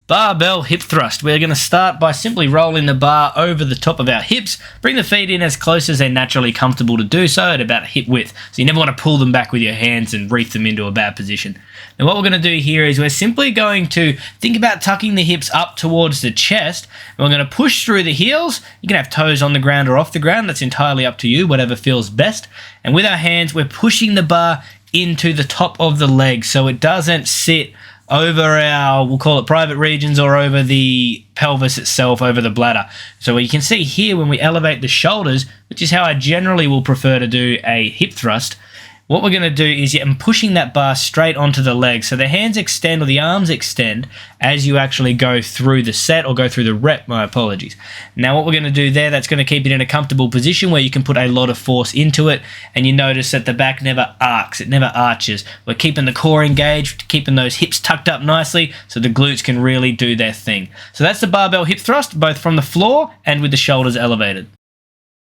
Barbell hip thrust. We're going to start by simply rolling the bar over the top of our hips. Bring the feet in as close as they're naturally comfortable to do so at about hip width. So you never want to pull them back with your hands and reef them into a bad position. Now what we're going to do here is we're simply going to think about tucking the hips up towards the chest. And we're going to push through the heels. You can have toes on the ground or off the ground. That's entirely up to you, whatever feels best. And with our hands, we're pushing the bar into the top of the leg so it doesn't sit over our, we'll call it private regions, or over the pelvis itself, over the bladder. So you can see here when we elevate the shoulders, which is how I generally will prefer to do a hip thrust, what we're going to do is I'm pushing that bar straight onto the leg. So the hands extend, or the arms extend, as you actually go through the set, or go through the rep, my apologies. Now what we're going to do there, that's going to keep it in a comfortable position where you can put a lot of force into it, and you notice that the back never arcs, it never arches. We're keeping the core engaged, keeping those hips tucked up nicely so the glutes can really do their thing. So that's the barbell hip thrust, both from the floor and with the shoulders elevated.